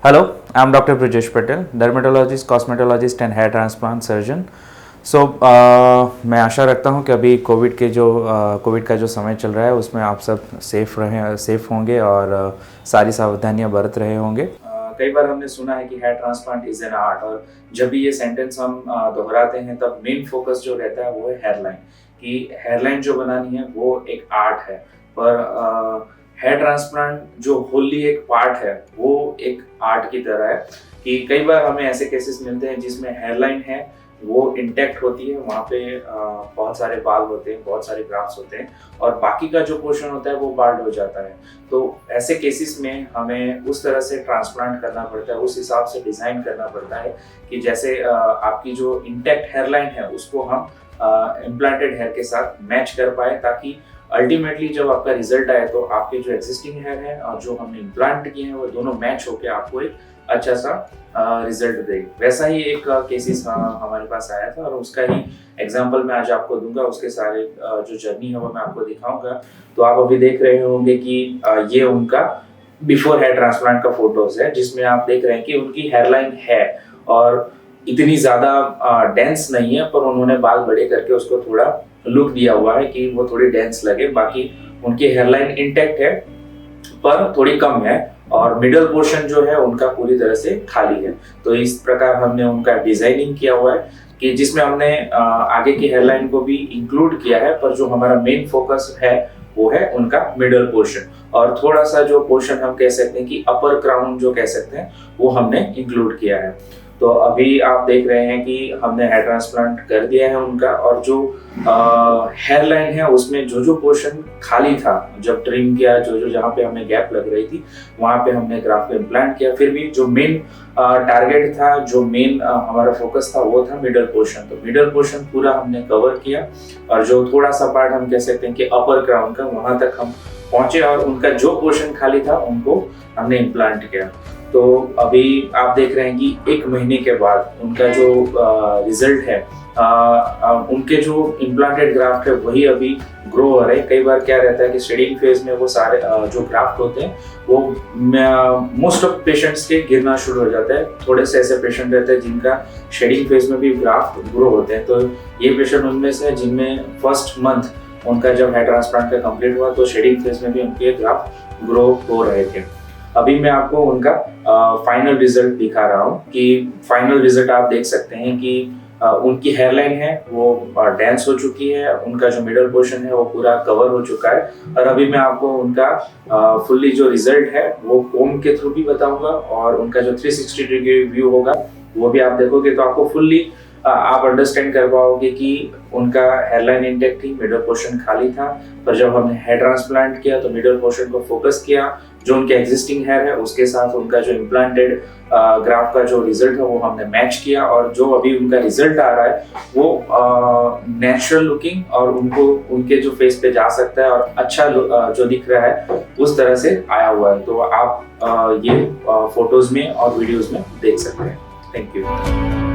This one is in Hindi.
Hello, I'm Dr. Brijesh Patel, dermatologist, cosmetologist and hair transplant surgeon. मैं आशा रखता हूँ कि अभी कोविड का जो समय चल रहा है उसमें आप सब सेफ होंगे और सारी सावधानियां बरत रहे होंगे। कई बार हमने सुना है कि hair transplant is an art, और जब भी ये सेंटेंस हम दोहराते हैं तब मेन फोकस जो रहता है वो है हेयरलाइन, कि हेयरलाइन जो बनानी है वो एक आर्ट है। पर हेयर ट्रांसप्लांट जो होली एक पार्ट है वो एक आर्ट की तरह है, कि कई बार हमें ऐसे केसेस मिलते हैं जिसमें हेयरलाइन है वो इंटैक्ट होती है, वहाँ पे बहुत सारे बाल होते हैं, बहुत सारे ग्राफ्ट्स होते हैं, और बाकी का जो पोर्शन होता है वो बाल्ड हो जाता है। तो ऐसे केसेस में हमें उस तरह से ट्रांसप्लांट करना पड़ता है, उस हिसाब से डिज़ाइन करना पड़ता है कि जैसे आपकी जो इंटैक्ट हेयरलाइन है उसको हम इम्प्लांटेड हेयर के साथ मैच कर पाए, ताकि अल्टीमेटली जब आपका रिजल्ट आए तो आपके जो एग्जिस्टिंग हेयर है और जो हमने इम्प्लांट किए हैं वो दोनों मैच होकर आपको एक अच्छा सा रिजल्ट दे। वैसा ही एक केसेस हमारे पास आया था और उसका ही एग्जांपल मैं आज आपको दूंगा। उसके सारे जो जर्नी है वो मैं आपको दिखाऊंगा। तो आप अभी देख रहे होंगे कि ये उनका बिफोर हेयर ट्रांसप्लांट का फोटोज है, जिसमें आप देख रहे हैं कि उनकी हेयरलाइन है और इतनी ज्यादा डेंस नहीं है, पर उन्होंने बाल बड़े करके उसको थोड़ा लुक दिया हुआ है कि वो थोड़ी डेंस लगे। बाकी उनकी हेयरलाइन इंटैक्ट है पर थोड़ी कम है, और मिडल पोर्शन जो है उनका पूरी तरह से खाली है। तो इस प्रकार हमने उनका डिजाइनिंग किया हुआ है कि जिसमें हमने आगे की हेयरलाइन को भी इंक्लूड किया है, पर जो हमारा मेन फोकस है वो है उनका मिडल पोर्शन, और थोड़ा सा जो पोर्शन हम कह सकते हैं कि अपर क्राउन जो कह सकते हैं वो हमने इंक्लूड किया है। तो अभी आप देख रहे हैं कि हमने हेयर ट्रांसप्लांट कर दिया है उनका, और जो हेयर लाइन है उसमें जो पोर्शन खाली था जब ट्रिम किया, जो जहाँ पे हमें गैप लग रही थी वहाँ पे हमने ग्राफ्ट को इम्प्लांट किया। फिर भी जो मेन टारगेट था, जो मेन हमारा फोकस था वो था मिडल पोर्शन। तो मिडल पोर्शन पूरा हमने कवर किया, और जो थोड़ा सा पार्ट हम कह सकते हैं कि अपर क्राउन का, वहाँ तक हम पहुंचे और उनका जो पोर्शन खाली था उनको हमने इम्प्लांट किया। तो अभी आप देख रहे हैं कि 1 महीने के बाद उनका जो रिजल्ट है, उनके जो इम्प्लांटेड ग्राफ्ट है वही अभी ग्रो हो रहे हैं। कई बार क्या रहता है कि शेडिंग फेज में वो सारे जो ग्राफ्ट होते हैं वो मोस्ट ऑफ पेशेंट्स के गिरना शुरू हो जाता है। थोड़े से ऐसे पेशेंट रहते हैं जिनका शेडिंग फेज में भी ग्राफ्ट ग्रो होते हैं। तो ये पेशेंट उनमें से जिनमें फर्स्ट मंथ उनका जब हेयर ट्रांसप्लांट का कंप्लीट हुआ तो शेडिंग फेज में भी उनके ग्राफ्ट ग्रो हो रहे थे। अभी मैं आपको उनका फाइनल रिजल्ट दिखा रहा हूँ कि फाइनल रिजल्ट आप देख सकते हैं कि उनकी हेयरलाइन है वो डेंस हो चुकी है, उनका जो मिडल पोर्शन है वो पूरा कवर हो चुका है। और अभी मैं आपको उनका फुल्ली जो रिजल्ट है वो कोम के थ्रू भी बताऊंगा, और उनका जो 360 डिग्री व्यू होगा वो भी आप देखोगे तो आपको फुल्ली आप अंडरस्टैंड कर पाओगे कि उनका हेयरलाइन इंटैक्ट थी, मिडल पोर्शन खाली था। पर जब हमने हेयर ट्रांसप्लांट किया तो मिडल पोर्शन को फोकस किया, जो उनके एग्जिस्टिंग हेयर है उसके साथ उनका जो इम्प्लांटेड ग्राफ का जो रिजल्ट है वो हमने मैच किया, और जो अभी उनका रिजल्ट आ रहा है वो नेचुरल लुकिंग और उनको उनके जो फेस पे जा सकता है और अच्छा जो दिख रहा है उस तरह से आया हुआ है। तो आप ये फोटोज में और वीडियोज में देख सकते हैं। Thank you.